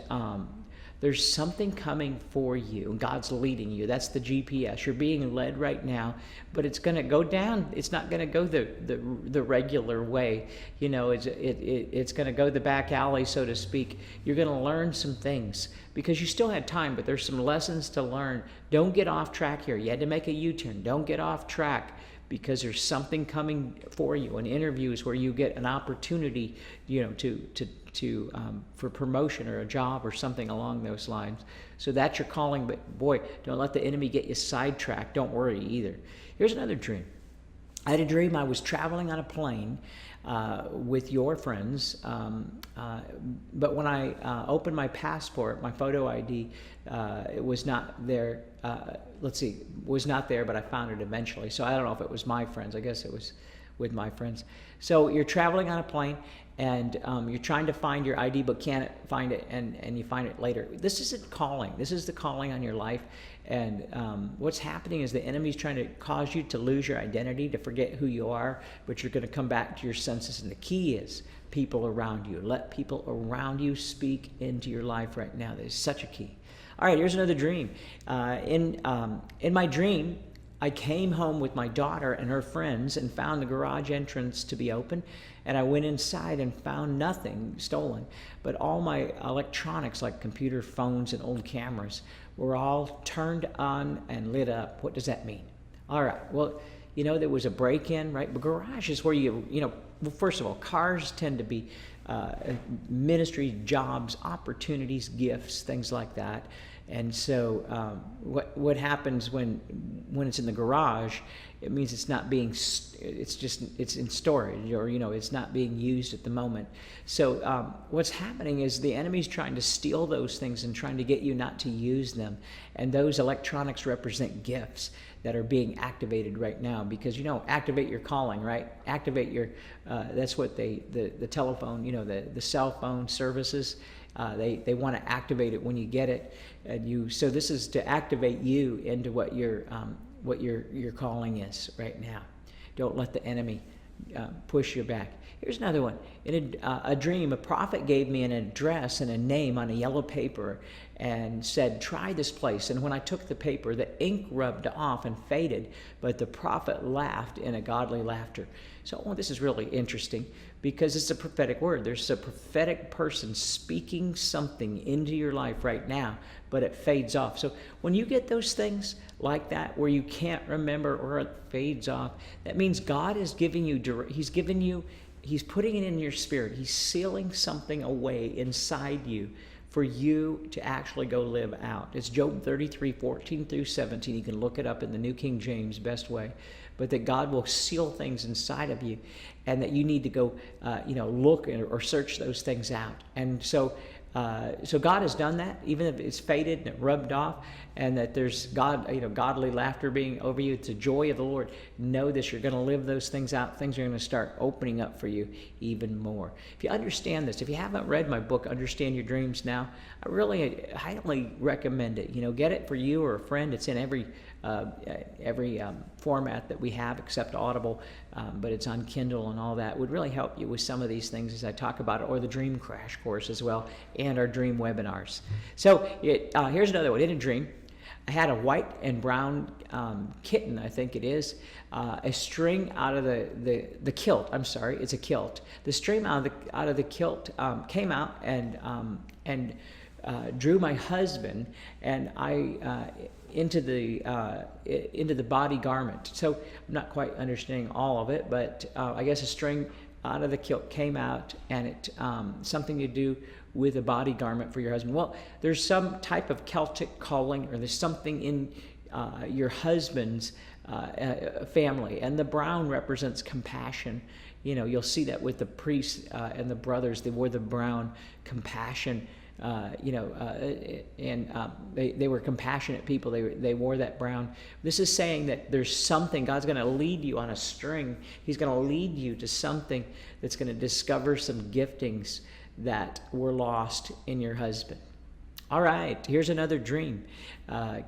there's something coming for you. God's leading you. That's the GPS. You're being led right now, but it's going to go down. It's not going to go the regular way. It's going to go the back alley, so to speak. You're going to learn some things because you still had time, but there's some lessons to learn. Don't get off track here. You had to make a U-turn. Don't get off track. because there's something coming for you. An interview is where you get an opportunity, for promotion or a job or something along those lines. So that's your calling, but boy, don't let the enemy get you sidetracked. Don't worry either. Here's another dream. I had a dream I was traveling on a plane with your friends, but when I opened my passport, my photo ID, it was not there. Was not there, but I found it eventually. So I don't know if it was my friends. I guess it was with my friends. So you're traveling on a plane, and you're trying to find your ID, but can't find it, and you find it later. This isn't calling. This is the calling on your life. And what's happening is the enemy's trying to cause you to lose your identity, to forget who you are, but you're going to come back to your senses. And the key is people around you. Let people around you speak into your life right now. That is such a key. All right, here's another dream. In my dream, I came home with my daughter and her friends and found the garage entrance to be open. And I went inside and found nothing stolen, but all my electronics, like computer, phones, and old cameras, were all turned on and lit up. What does that mean? All right, well, there was a break-in, right? But garage is where well, first of all, cars tend to be ministry, jobs, opportunities, gifts, things like that. And so what happens when it's in the garage, it means it's not being, it's in storage, or, it's not being used at the moment. So what's happening is the enemy's trying to steal those things and trying to get you not to use them. And those electronics represent gifts that are being activated right now, because, activate your calling, right? Activate your, that's what the telephone, the cell phone services, they want to activate it when you get it. And so this is to activate you into what your calling is right now. Don't let the enemy push you back. Here's another one. In a dream, a prophet gave me an address and a name on a yellow paper and said, try this place. And when I took the paper, the ink rubbed off and faded, but the prophet laughed in a godly laughter. So this is really interesting, because it's a prophetic word. There's a prophetic person speaking something into your life right now, but it fades off. So when you get those things like that, where you can't remember or it fades off, that means God is giving you, He's putting it in your spirit. He's sealing something away inside you for you to actually go live out. It's Job 33:14-17. You can look it up in the New King James, best way. But that God will seal things inside of you, and that you need to go, look or search those things out. And so God has done that, even if it's faded and it rubbed off, and that there's godly laughter being over you. It's the joy of the Lord. Know this, you're going to live those things out. Things are going to start opening up for you even more. If you understand this, if you haven't read my book, Understand Your Dreams Now, I really highly recommend it. Get it for you or a friend. It's in every format that we have except Audible, but it's on Kindle and all that. Would really help you with some of these things as I talk about it, or the Dream Crash course as well, and our dream webinars. So here's another one. In a dream, I had a white and brown kitten, I think it is, a string out of the kilt. I'm sorry, it's a kilt. The string out of the kilt came out and drew my husband and I into the body garment. So I'm not quite understanding all of it, but I guess a string out of the kilt came out, and it something to do with a body garment for your husband. Well, there's some type of Celtic calling, or there's something in your husband's family, and the brown represents compassion. You'll see that with the priests and the brothers. They wore the brown, compassion. They were compassionate people. They wore that brown. This is saying that there's something, God's going to lead you on a string. He's going to lead you to something that's going to discover some giftings that were lost in your husband. All right, here's another dream.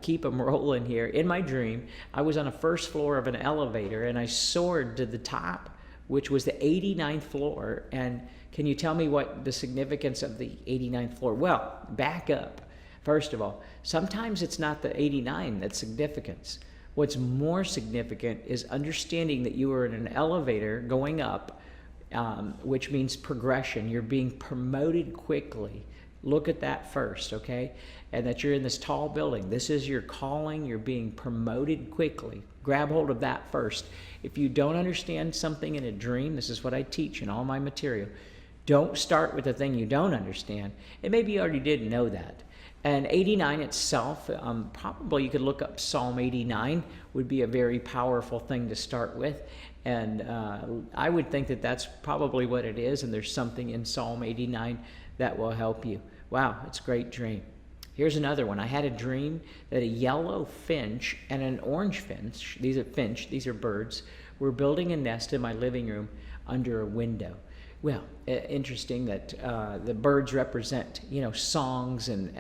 Keep them rolling here. In my dream, I was on the first floor of an elevator, and I soared to the top, which was the 89th floor. And can you tell me what the significance of the 89th floor? Well, back up. First of all, sometimes it's not the 89 that's significance. What's more significant is understanding that you are in an elevator going up, which means progression. You're being promoted quickly Look at that first, okay? And that you're in this tall building. This is your calling. You're being promoted quickly. Grab hold of that first. If you don't understand something in a dream, this is what I teach in all my material. Don't start with the thing you don't understand. And maybe you already didn't know that. And 89 itself, probably you could look up Psalm 89, would be a very powerful thing to start with. And I would think that that's probably what it is. And there's something in Psalm 89 that will help you. Wow, it's a great dream. Here's another one. I had a dream that a yellow finch and an orange finch, these are birds, were building a nest in my living room under a window. Well, interesting that the birds represent, songs and,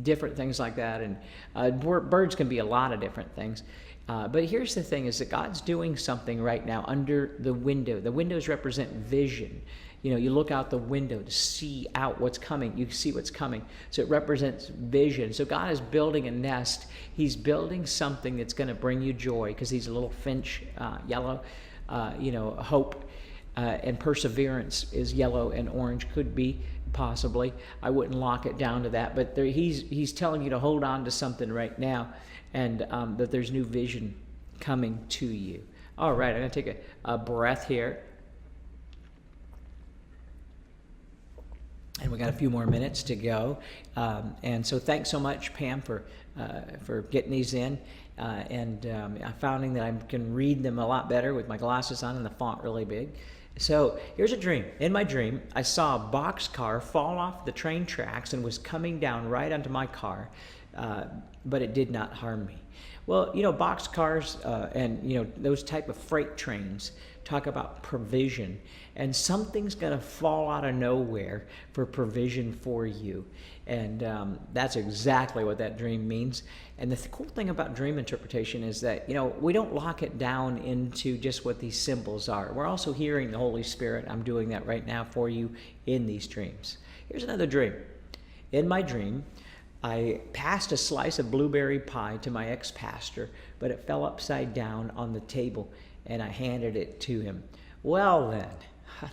different things like that. And birds can be a lot of different things. But here's the thing is that God's doing something right now under the window. The windows represent vision. You look out the window to see out what's coming. You see what's coming. So it represents vision. So God is building a nest. He's building something that's going to bring you joy because he's a little finch, yellow, hope. And perseverance is yellow and orange, could be possibly. I wouldn't lock it down to that, but he's telling you to hold on to something right now, and that there's new vision coming to you. All right, I'm going to take a breath here. And we got a few more minutes to go. And so thanks so much, Pam, for getting these in. I'm finding that I can read them a lot better with my glasses on and the font really big. So here's a dream. In my dream, I saw a boxcar fall off the train tracks and was coming down right onto my car, but it did not harm me. Well, boxcars and, those type of freight trains talk about provision, and something's going to fall out of nowhere for provision for you. And that's exactly what that dream means. And the cool thing about dream interpretation is that, we don't lock it down into just what these symbols are. We're also hearing the Holy Spirit. I'm doing that right now for you in these dreams. Here's another dream. In my dream, I passed a slice of blueberry pie to my ex-pastor, but it fell upside down on the table, and I handed it to him. Well then,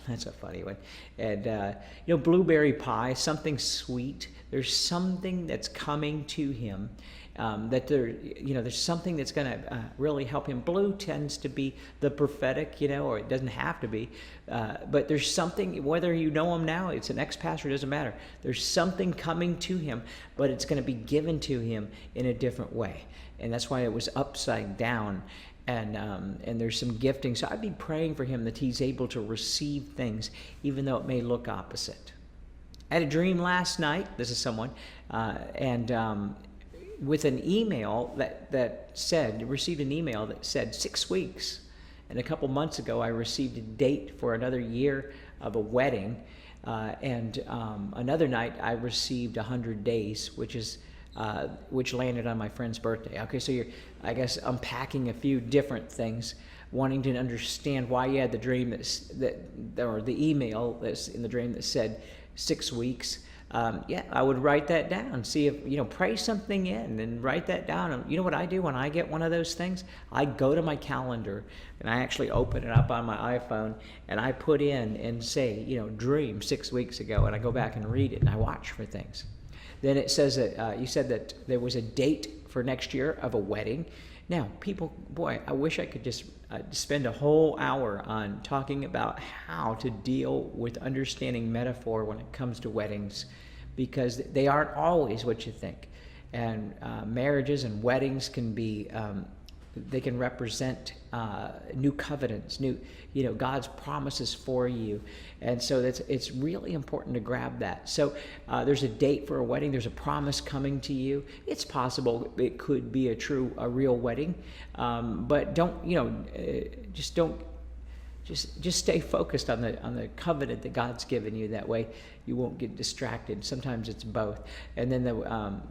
that's a funny one. And, blueberry pie, something sweet. There's something that's coming to him that there's something that's going to really help him. Blue tends to be the prophetic, or it doesn't have to be. But there's something, whether you know him now, it's an ex-pastor, it doesn't matter. There's something coming to him, but it's going to be given to him in a different way. And that's why it was upside down. And there's some gifting. So I'd be praying for him that he's able to receive things, even though it may look opposite. I had a dream last night. This is someone, with an email received an email that said 6 weeks. And a couple months ago, I received a date for another year of a wedding. Another night, I received 100 days, which landed on my friend's birthday. Okay, so you're, I guess, unpacking a few different things, wanting to understand why you had the dream or the email that's in the dream that said 6 weeks. I would write that down. See if, pray something in and write that down. And you know what I do when I get one of those things? I go to my calendar and I actually open it up on my iPhone and I put in and say, dream 6 weeks ago, and I go back and read it and I watch for things. Then it says that you said that there was a date for next year of a wedding. Now, people, boy, I wish I could just spend a whole hour on talking about how to deal with understanding metaphor when it comes to weddings, because they aren't always what you think. And marriages and weddings can be, they can represent new covenants, God's promises for you. And so it's really important to grab that. So there's a date for a wedding. There's a promise coming to you. It's possible it could be a real wedding. But just stay focused on the covenant that God's given you. That way you won't get distracted. Sometimes it's both. And then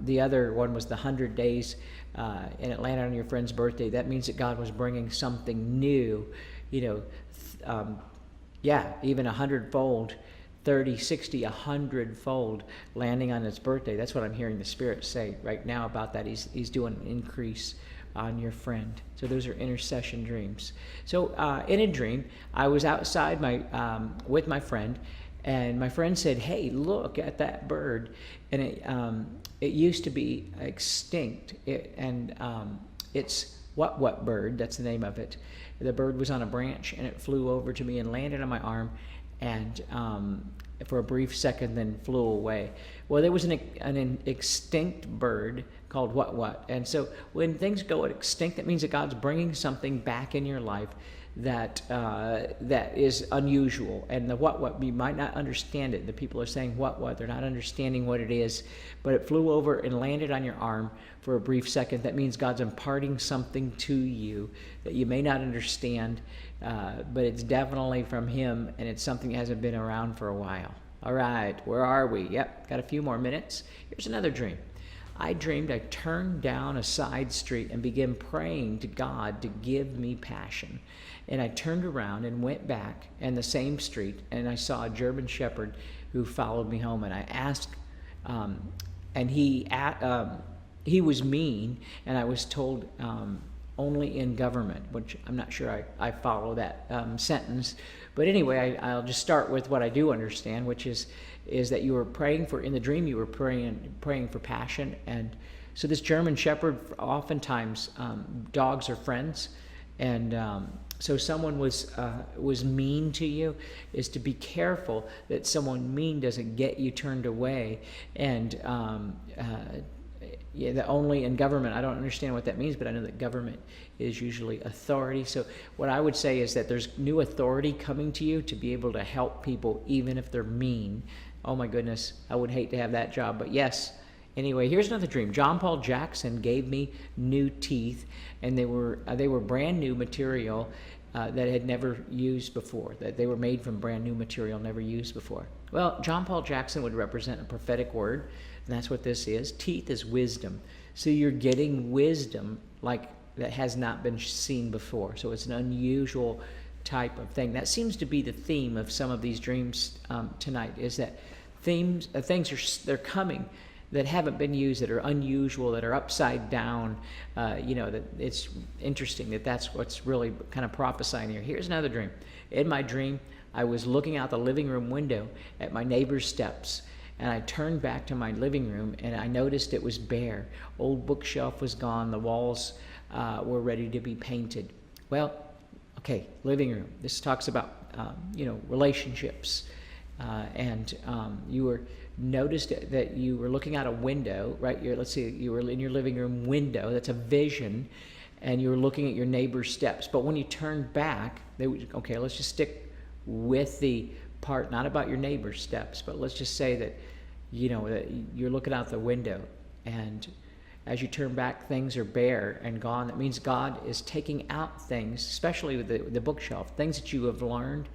the other one was the 100 days, and it landed on your friend's birthday. That means that God was bringing something new, even 100-fold, 30, 60, 100-fold landing on his birthday. That's what I'm hearing the Spirit say right now about that. He's doing an increase on your friend. So those are intercession dreams. So in a dream, I was outside with my friend, And my friend said, "Hey, look at that bird," and it used to be extinct. It's what bird? That's the name of it. The bird was on a branch, and it flew over to me and landed on my arm, and for a brief second, then flew away. Well, there was an extinct bird called what, and so when things go extinct, that means that God's bringing something back in your life that is unusual. And the what, you might not understand it. The people are saying what, they're not understanding what it is, but it flew over and landed on your arm for a brief second. That means God's imparting something to you that you may not understand, but it's definitely from Him, and it's something that hasn't been around for a while. All right, where are we? Yep, got a few more minutes. Here's another dream. I dreamed I turned down a side street and began praying to God to give me passion. And I turned around and went back in the same street, and I saw a German Shepherd who followed me home. And I asked, and he was mean, and I was told only in government, which I'm not sure I follow that sentence. But anyway, I'll just start with what I do understand, which is that you were praying for, in the dream, you were praying for passion. And so this German Shepherd, oftentimes dogs are friends, and so someone was mean to you, is to be careful that someone mean doesn't get you turned away. And the only in government, I don't understand what that means, but I know that government is usually authority. So what I would say is that there's new authority coming to you to be able to help people even if they're mean. Oh my goodness, I would hate to have that job, but yes. Anyway, here's another dream. John Paul Jackson gave me new teeth, and they were brand new material that had never used before, that they were made from brand new material never used before. Well, John Paul Jackson would represent a prophetic word, and that's what this is. Teeth is wisdom. So you're getting wisdom like that has not been seen before. So it's an unusual type of thing. That seems to be the theme of some of these dreams tonight, is that things they're coming that haven't been used, that are unusual, that are upside down. That it's interesting that's what's really kind of prophesying here. Here's another dream. In my dream, I was looking out the living room window at my neighbor's steps, and I turned back to my living room, and I noticed it was bare. Old bookshelf was gone. The walls were ready to be painted. Well, okay, living room. This talks about relationships, and you were noticed that you were looking out a window, right? Let's see, you were in your living room window. That's a vision, and you were looking at your neighbor's steps. But when you turned back, let's just stick with the part not about your neighbor's steps, but let's just say that that you're looking out the window, and as you turn back, things are bare and gone. That means God is taking out things, especially with the bookshelf, things that you have learned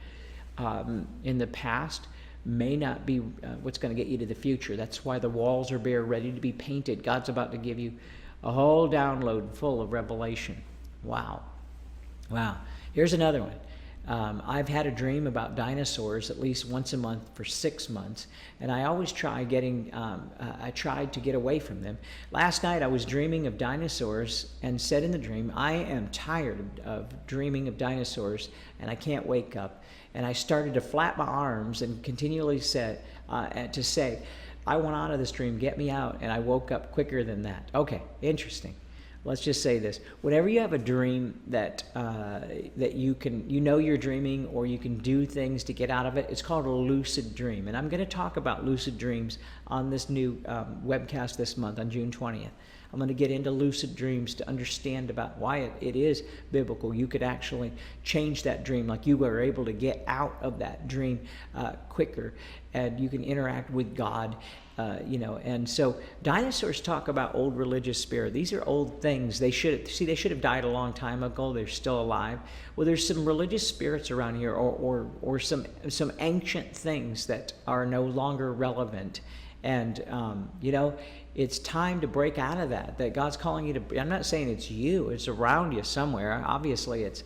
in the past may not be what's going to get you to the future. That's why the walls are bare, ready to be painted. God's about to give you a whole download full of revelation. Wow. Here's another one. I've had a dream about dinosaurs at least once a month for 6 months, and I always tried to get away from them. Last night I was dreaming of dinosaurs and said in the dream, I am tired of dreaming of dinosaurs and I can't wake up. And I started to flap my arms and continually say, I want out of this dream, get me out. And I woke up quicker than that. Okay, interesting. Let's just say this. Whenever you have a dream that you're dreaming, or you can do things to get out of it, it's called a lucid dream. And I'm going to talk about lucid dreams on this new webcast this month on June 20th. I'm going to get into lucid dreams to understand about why it is biblical. You could actually change that dream, like you were able to get out of that dream quicker, and you can interact with God. And so dinosaurs talk about old religious spirit. These are old things. They should have died a long time ago. They're still alive. Well, there's some religious spirits around here, or some ancient things that are no longer relevant. And it's time to break out of that God's calling you to. I'm not saying it's you, it's around you somewhere. Obviously it's,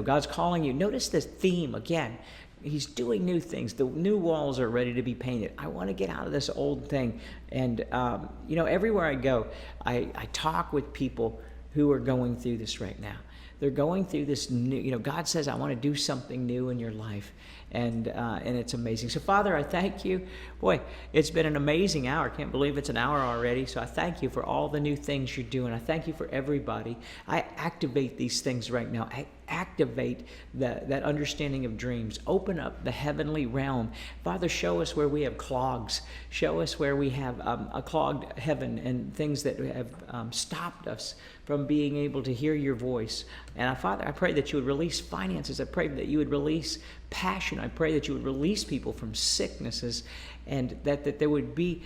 God's calling you. Notice this theme again. He's doing new things. The new walls are ready to be painted. I want to get out of this old thing. And, everywhere I go, I talk with people who are going through this right now. They're going through this new, God says, I want to do something new in your life. And it's amazing. So, Father, I thank you. Boy, it's been an amazing hour. I can't believe it's an hour already. So I thank you for all the new things you're doing. I thank you for everybody. I activate these things right now. I activate that understanding of dreams. Open up the heavenly realm. Father, show us where we have clogs. Show us where we have a clogged heaven and things that have stopped us from being able to hear your voice. And Father, I pray that you would release finances. I pray that you would release passion. I pray that you would release people from sicknesses, and that there would be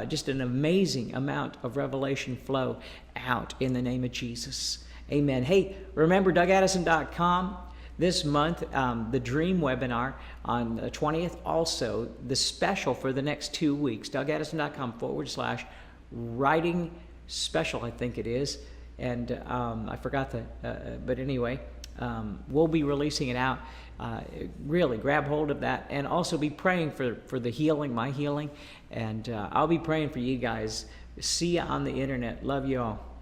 just an amazing amount of revelation flow out in the name of Jesus. Amen. Hey, remember DougAddison.com. This month, the Dream webinar on the 20th. Also, the special for the next 2 weeks, DougAddison.com/writing special, I think it is. And I forgot but anyway, we'll be releasing it out. Really grab hold of that, and also be praying for the healing, my healing. And I'll be praying for you guys. See you on the internet. Love you all.